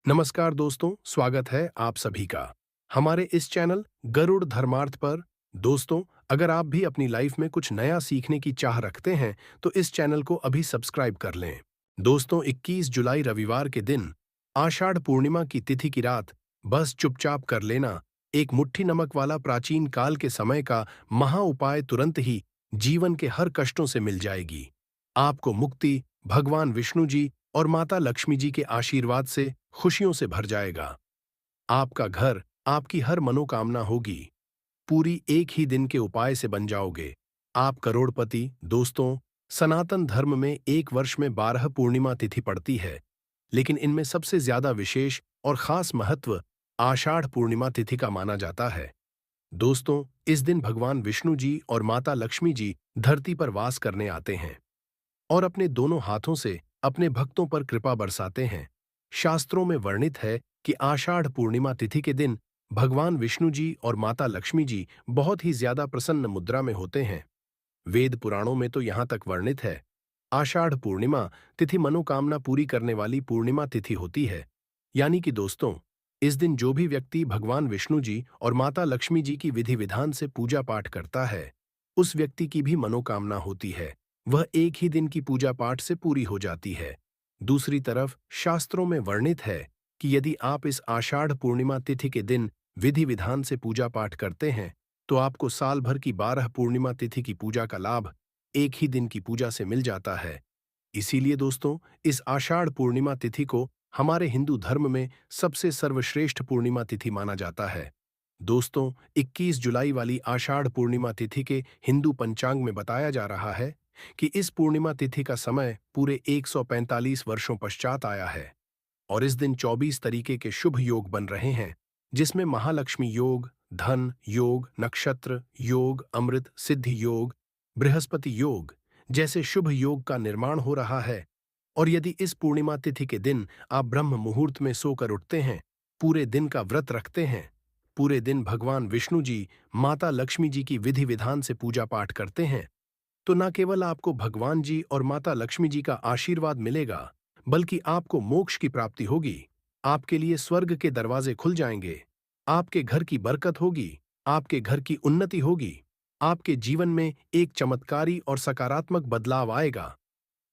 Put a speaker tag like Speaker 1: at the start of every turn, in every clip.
Speaker 1: नमस्कार दोस्तों, स्वागत है आप सभी का हमारे इस चैनल गरुड़ धर्मार्थ पर। दोस्तों, अगर आप भी अपनी लाइफ में कुछ नया सीखने की चाह रखते हैं तो इस चैनल को अभी सब्सक्राइब कर लें। दोस्तों, 21 जुलाई रविवार के दिन आषाढ़ पूर्णिमा की तिथि की रात बस चुपचाप कर लेना एक मुट्ठी नमक वाला प्राचीन काल के समय का महा उपाय तुरंत ही जीवन के हर कष्टों से मिल जाएगी। आपको मुक्ति भगवान विष्णु जी और माता लक्ष्मी जी के आशीर्वाद से खुशियों से भर जाएगा। आपका घर, आपकी हर मनोकामना होगी पूरी एक ही दिन के उपाय से बन जाओगे। आप करोड़पति। दोस्तों, सनातन धर्म में एक वर्ष में 12 पूर्णिमा तिथि पड़ती है, लेकिन इनमें सबसे ज्यादा विशेष और खास महत्व आषाढ़ पूर्णिमा तिथि का माना जाता है। दोस्तों, इस दिन भगवान विष्णु जी और माता लक्ष्मी जी धरती पर वास करने आते हैं और अपने दोनों हाथों से अपने भक्तों पर कृपा बरसाते हैं। शास्त्रों में वर्णित है कि आषाढ़ पूर्णिमा तिथि के दिन भगवान विष्णु जी और माता लक्ष्मी जी बहुत ही ज्यादा प्रसन्न मुद्रा में होते हैं। वेद पुराणों में तो यहाँ तक वर्णित है, आषाढ़ पूर्णिमा तिथि मनोकामना पूरी करने वाली पूर्णिमा तिथि होती है। यानी कि दोस्तों, इस दिन जो भी व्यक्ति भगवान विष्णु जी और माता लक्ष्मी जी की विधि विधान से पूजा पाठ करता है, उस व्यक्ति की भी मनोकामना होती है, वह एक ही दिन की पूजा पाठ से पूरी हो जाती है। दूसरी तरफ शास्त्रों में वर्णित है कि यदि आप इस आषाढ़ पूर्णिमा तिथि के दिन विधि विधान से पूजा पाठ करते हैं तो आपको साल भर की 12 पूर्णिमा तिथि की पूजा का लाभ एक ही दिन की पूजा से मिल जाता है। इसीलिए दोस्तों, इस आषाढ़ पूर्णिमा तिथि को हमारे हिंदू धर्म में सबसे सर्वश्रेष्ठ पूर्णिमा तिथि माना जाता है। दोस्तों, 21 जुलाई वाली आषाढ़ पूर्णिमा तिथि के हिंदू पंचांग में बताया जा रहा है कि इस पूर्णिमा तिथि का समय पूरे 145 वर्षों पश्चात आया है और इस दिन 24 तरीके के शुभ योग बन रहे हैं, जिसमें महालक्ष्मी योग, धन योग, नक्षत्र योग, अमृत सिद्धि योग, बृहस्पति योग जैसे शुभ योग का निर्माण हो रहा है। और यदि इस पूर्णिमा तिथि के दिन आप ब्रह्म मुहूर्त में सोकर उठते हैं, पूरे दिन का व्रत रखते हैं, पूरे दिन भगवान विष्णु जी, माता लक्ष्मी जी की विधि विधान से पूजा पाठ करते हैं, तो न केवल आपको भगवान जी और माता लक्ष्मी जी का आशीर्वाद मिलेगा, बल्कि आपको मोक्ष की प्राप्ति होगी। आपके लिए स्वर्ग के दरवाजे खुल जाएंगे, आपके घर की बरकत होगी, आपके घर की उन्नति होगी, आपके जीवन में एक चमत्कारी और सकारात्मक बदलाव आएगा।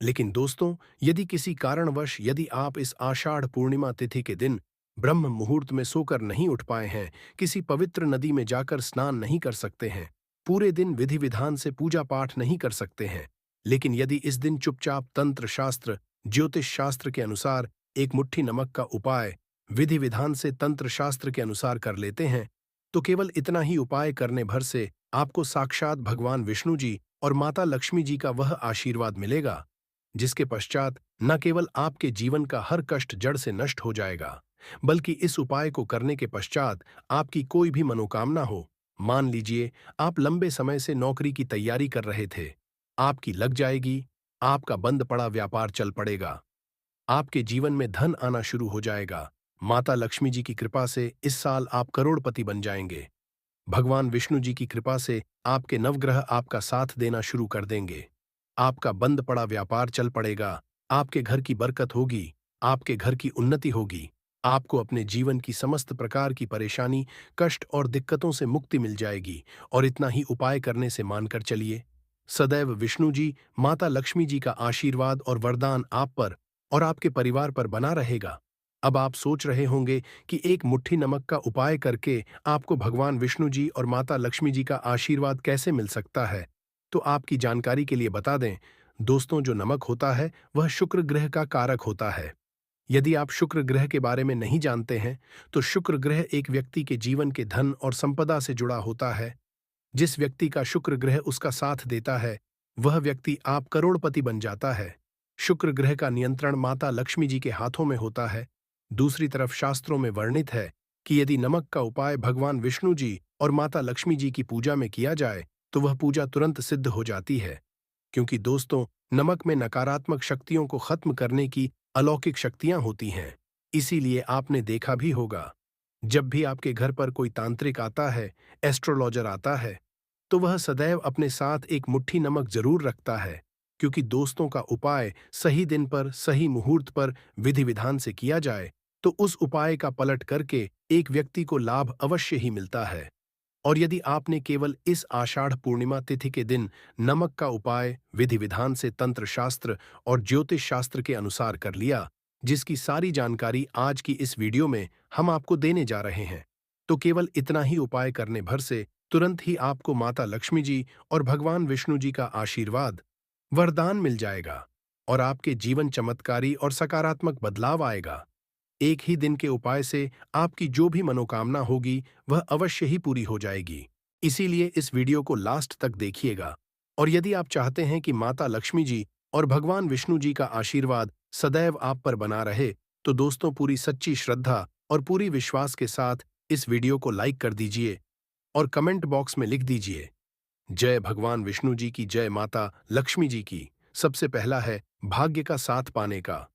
Speaker 1: लेकिन दोस्तों, यदि किसी कारणवश यदि आप इस आषाढ़ पूर्णिमा तिथि के दिन ब्रह्म मुहूर्त में सोकर नहीं उठ पाए हैं, किसी पवित्र नदी में जाकर स्नान नहीं कर सकते हैं, पूरे दिन विधि विधान से पूजा पाठ नहीं कर सकते हैं, लेकिन यदि इस दिन चुपचाप तंत्र शास्त्र, ज्योतिष शास्त्र के अनुसार एक मुट्ठी नमक का उपाय विधि विधान से तंत्र शास्त्र के अनुसार कर लेते हैं, तो केवल इतना ही उपाय करने भर से आपको साक्षात भगवान विष्णु जी और माता लक्ष्मी जी का वह आशीर्वाद मिलेगा, जिसके पश्चात न केवल आपके जीवन का हर कष्ट जड़ से नष्ट हो जाएगा, बल्कि इस उपाय को करने के पश्चात आपकी कोई भी मनोकामना हो, मान लीजिए आप लंबे समय से नौकरी की तैयारी कर रहे थे, आपकी लग जाएगी, आपका बंद पड़ा व्यापार चल पड़ेगा, आपके जीवन में धन आना शुरू हो जाएगा, माता लक्ष्मी जी की कृपा से इस साल आप करोड़पति बन जाएंगे, भगवान विष्णु जी की कृपा से आपके नवग्रह आपका साथ देना शुरू कर देंगे, आपका बंद पड़ा व्यापार चल पड़ेगा, आपके घर की बरकत होगी, आपके घर की उन्नति होगी, आपको अपने जीवन की समस्त प्रकार की परेशानी, कष्ट और दिक्कतों से मुक्ति मिल जाएगी। और इतना ही उपाय करने से मानकर चलिए, सदैव विष्णु जी, माता लक्ष्मी जी का आशीर्वाद और वरदान आप पर और आपके परिवार पर बना रहेगा। अब आप सोच रहे होंगे कि एक मुट्ठी नमक का उपाय करके आपको भगवान विष्णु जी और माता लक्ष्मी जी का आशीर्वाद कैसे मिल सकता है। तो आपकी जानकारी के लिए बता दें, दोस्तों, जो नमक होता है वह शुक्र ग्रह का कारक होता है। यदि आप शुक्र ग्रह के बारे में नहीं जानते हैं, तो शुक्र ग्रह एक व्यक्ति के जीवन के धन और संपदा से जुड़ा होता है। जिस व्यक्ति का शुक्र ग्रह उसका साथ देता है, वह व्यक्ति आप करोड़पति बन जाता है। शुक्र ग्रह का नियंत्रण माता लक्ष्मी जी के हाथों में होता है। दूसरी तरफ शास्त्रों में वर्णित है कि यदि नमक का उपाय भगवान विष्णु जी और माता लक्ष्मी जी की पूजा में किया जाए तो वह पूजा तुरंत सिद्ध हो जाती है, क्योंकि दोस्तों, नमक में नकारात्मक शक्तियों को खत्म करने की अलौकिक शक्तियां होती हैं। इसीलिए आपने देखा भी होगा, जब भी आपके घर पर कोई तांत्रिक आता है, एस्ट्रोलॉजर आता है, तो वह सदैव अपने साथ एक मुट्ठी नमक जरूर रखता है, क्योंकि दोस्तों का उपाय सही दिन पर, सही मुहूर्त पर विधि विधान से किया जाए तो उस उपाय का पलट करके एक व्यक्ति को लाभ अवश्य ही मिलता है। और यदि आपने केवल इस आषाढ़ पूर्णिमा तिथि के दिन नमक का उपाय विधि विधान से तंत्र शास्त्र और ज्योतिष शास्त्र के अनुसार कर लिया, जिसकी सारी जानकारी आज की इस वीडियो में हम आपको देने जा रहे हैं, तो केवल इतना ही उपाय करने भर से तुरंत ही आपको माता लक्ष्मी जी और भगवान विष्णु जी का आशीर्वाद वरदान मिल जाएगा और आपके जीवन चमत्कारी और सकारात्मक बदलाव आएगा। एक ही दिन के उपाय से आपकी जो भी मनोकामना होगी वह अवश्य ही पूरी हो जाएगी। इसीलिए इस वीडियो को लास्ट तक देखिएगा। और यदि आप चाहते हैं कि माता लक्ष्मी जी और भगवान विष्णु जी का आशीर्वाद सदैव आप पर बना रहे, तो दोस्तों पूरी सच्ची श्रद्धा और पूरी विश्वास के साथ इस वीडियो को लाइक कर दीजिए और कमेंट बॉक्स में लिख दीजिए, जय भगवान विष्णु जी की, जय माता लक्ष्मी जी की। सबसे पहला है भाग्य का साथ पाने का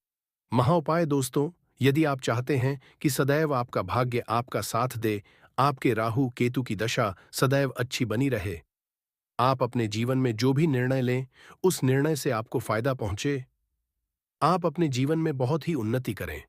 Speaker 1: महाउपाय। दोस्तों, यदि आप चाहते हैं कि सदैव आपका भाग्य आपका साथ दे, आपके राहु केतु की दशा सदैव अच्छी बनी रहे, आप अपने जीवन में जो भी निर्णय लें उस निर्णय से आपको फायदा पहुंचे, आप अपने जीवन में बहुत ही उन्नति करें,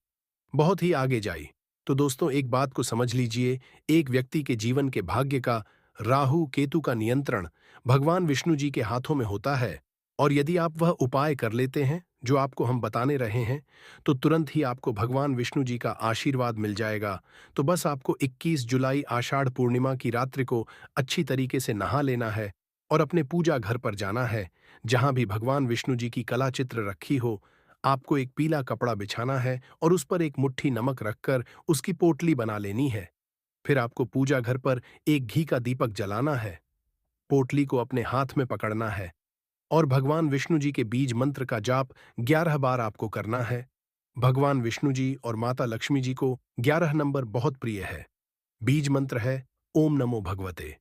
Speaker 1: बहुत ही आगे जाए, तो दोस्तों एक बात को समझ लीजिए, एक व्यक्ति के जीवन के भाग्य का राहु केतु का नियंत्रण भगवान विष्णु जी के हाथों में होता है। और यदि आप वह उपाय कर लेते हैं जो आपको हम बताने रहे हैं, तो तुरंत ही आपको भगवान विष्णु जी का आशीर्वाद मिल जाएगा। तो बस आपको 21 जुलाई आषाढ़ पूर्णिमा की रात्रि को अच्छी तरीके से नहा लेना है और अपने पूजा घर पर जाना है, जहां भी भगवान विष्णु जी की कला चित्र रखी हो। आपको एक पीला कपड़ा बिछाना है और उस पर एक मुट्ठी नमक रखकर उसकी पोटली बना लेनी है। फिर आपको पूजा घर पर एक घी का दीपक जलाना है, पोटली को अपने हाथ में पकड़ना है और भगवान विष्णु जी के बीज मंत्र का जाप 11 बार आपको करना है। भगवान विष्णु जी और माता लक्ष्मी जी को 11 नंबर बहुत प्रिय है। बीज मंत्र है ओम नमो भगवते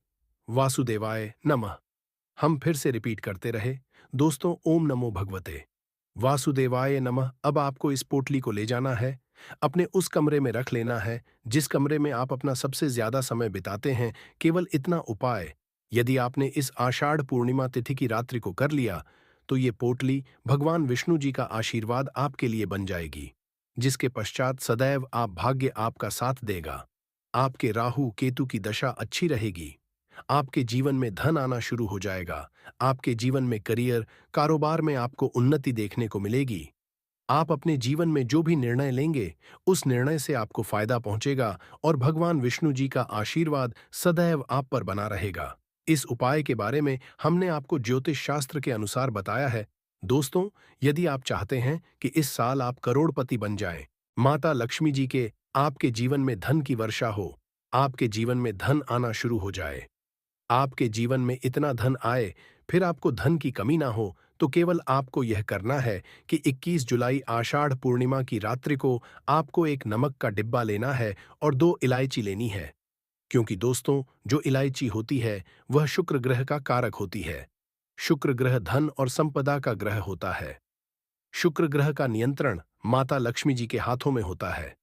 Speaker 1: वासुदेवाय नमः। हम फिर से रिपीट करते रहे दोस्तों, ओम नमो भगवते वासुदेवाय नमः। अब आपको इस पोटली को ले जाना है, अपने उस कमरे में रख लेना है जिस कमरे में आप अपना सबसे ज्यादा समय बिताते हैं। केवल इतना उपाय यदि आपने इस आषाढ़ पूर्णिमा तिथि की रात्रि को कर लिया, तो ये पोटली भगवान विष्णु जी का आशीर्वाद आपके लिए बन जाएगी, जिसके पश्चात सदैव आप भाग्य आपका साथ देगा। आपके राहु केतु की दशा अच्छी रहेगी, आपके जीवन में धन आना शुरू हो जाएगा, आपके जीवन में करियर कारोबार में आपको उन्नति देखने को मिलेगी। आप अपने जीवन में जो भी निर्णय लेंगे उस निर्णय से आपको फायदा पहुंचेगा और भगवान विष्णु जी का आशीर्वाद सदैव आप पर बना रहेगा। इस उपाय के बारे में हमने आपको ज्योतिष शास्त्र के अनुसार बताया है। दोस्तों, यदि आप चाहते हैं कि इस साल आप करोड़पति बन जाएं, माता लक्ष्मी जी के आपके जीवन में धन की वर्षा हो, आपके जीवन में धन आना शुरू हो जाए, आपके जीवन में इतना धन आए फिर आपको धन की कमी ना हो, तो केवल आपको यह करना है कि 21 जुलाई आषाढ़ पूर्णिमा की रात्रि को आपको एक नमक का डिब्बा लेना है और 2 इलायची लेनी है। क्योंकि दोस्तों, जो इलायची होती है वह शुक्र ग्रह का कारक होती है। शुक्र ग्रह धन और संपदा का ग्रह होता है। शुक्र ग्रह का नियंत्रण माता लक्ष्मी जी के हाथों में होता है।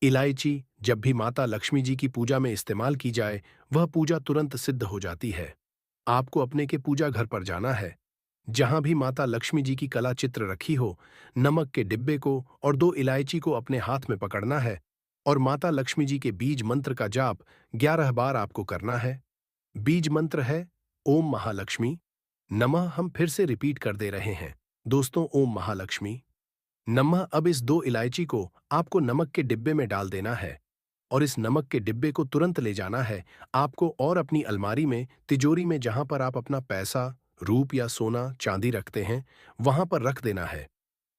Speaker 1: इलायची जब भी माता लक्ष्मी जी की पूजा में इस्तेमाल की जाए, वह पूजा तुरंत सिद्ध हो जाती है। आपको अपने के पूजा घर पर जाना है, जहां भी माता लक्ष्मी जी की कला चित्र रखी हो, नमक के डिब्बे को और 2 इलायची को अपने हाथ में पकड़ना है और माता लक्ष्मी जी के बीज मंत्र का जाप 11 बार आपको करना है। बीज मंत्र है ओम महालक्ष्मी नमः। हम फिर से रिपीट कर दे रहे हैं दोस्तों, ओम महालक्ष्मी नमः। अब इस 2 इलायची को आपको नमक के डिब्बे में डाल देना है और इस नमक के डिब्बे को तुरंत ले जाना है आपको और अपनी अलमारी में, तिजोरी में, जहां पर आप अपना पैसा, रूप या सोना चांदी रखते हैं, वहां पर रख देना है।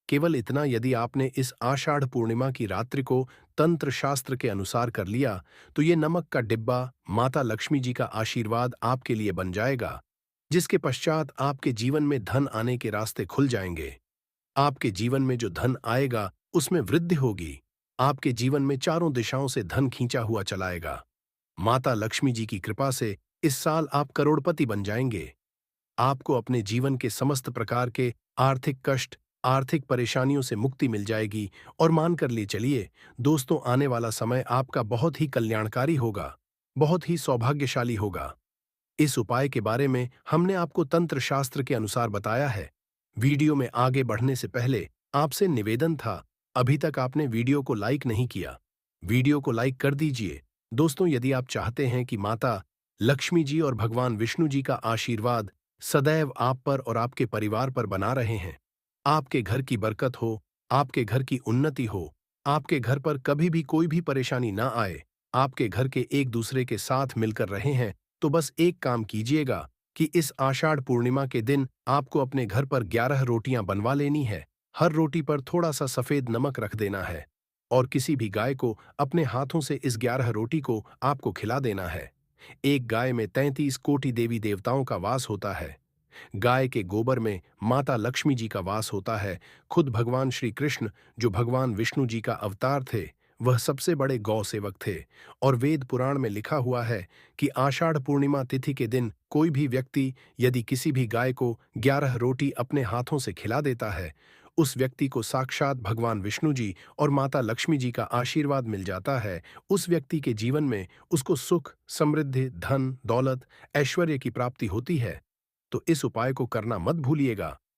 Speaker 1: केवल इतना यदि आपने इस आषाढ़ पूर्णिमा की रात्रि को तंत्र शास्त्र के अनुसार कर लिया, तो ये नमक का डिब्बा माता लक्ष्मी जी का आशीर्वाद आपके लिए बन जाएगा, जिसके पश्चात आपके जीवन में धन आने के रास्ते खुल जाएंगे। आपके जीवन में जो धन आएगा उसमें वृद्धि होगी। आपके जीवन में चारों दिशाओं से धन खींचा हुआ चलाएगा। माता लक्ष्मी जी की कृपा से इस साल आप करोड़पति बन जाएंगे। आपको अपने जीवन के समस्त प्रकार के आर्थिक कष्ट, आर्थिक परेशानियों से मुक्ति मिल जाएगी और मान कर ले चलिए दोस्तों, आने वाला समय आपका बहुत ही कल्याणकारी होगा, बहुत ही सौभाग्यशाली होगा। इस उपाय के बारे में हमने आपको तंत्र शास्त्र के अनुसार बताया है। वीडियो में आगे बढ़ने से पहले आपसे निवेदन था, अभी तक आपने वीडियो को लाइक नहीं किया, वीडियो को लाइक कर दीजिए। दोस्तों, यदि आप चाहते हैं कि माता लक्ष्मी जी और भगवान विष्णु जी का आशीर्वाद सदैव आप पर और आपके परिवार पर बना रहे हैं, आपके घर की बरकत हो, आपके घर की उन्नति हो, आपके घर पर कभी भी कोई भी परेशानी ना आए, आपके घर के एक दूसरे के साथ मिलकर रहे हैं, तो बस एक काम कीजिएगा कि इस आषाढ़ पूर्णिमा के दिन आपको अपने घर पर 11 रोटियां बनवा लेनी है। हर रोटी पर थोड़ा सा सफेद नमक रख देना है और किसी भी गाय को अपने हाथों से इस 11 रोटी को आपको खिला देना है। एक गाय में 33 कोटि देवी देवताओं का वास होता है। गाय के गोबर में माता लक्ष्मी जी का वास होता है। खुद भगवान श्री कृष्ण, जो भगवान विष्णु जी का अवतार थे, वह सबसे बड़े गौ सेवक थे। और वेद पुराण में लिखा हुआ है कि आषाढ़ पूर्णिमा तिथि के दिन कोई भी व्यक्ति यदि किसी भी गाय को 11 रोटी अपने हाथों से खिला देता है, उस व्यक्ति को साक्षात भगवान विष्णु जी और माता लक्ष्मी जी का आशीर्वाद मिल जाता है। उस व्यक्ति के जीवन में उसको सुख, समृद्धि, धन, दौलत, ऐश्वर्य की प्राप्ति होती है। तो इस उपाय को करना मत भूलिएगा।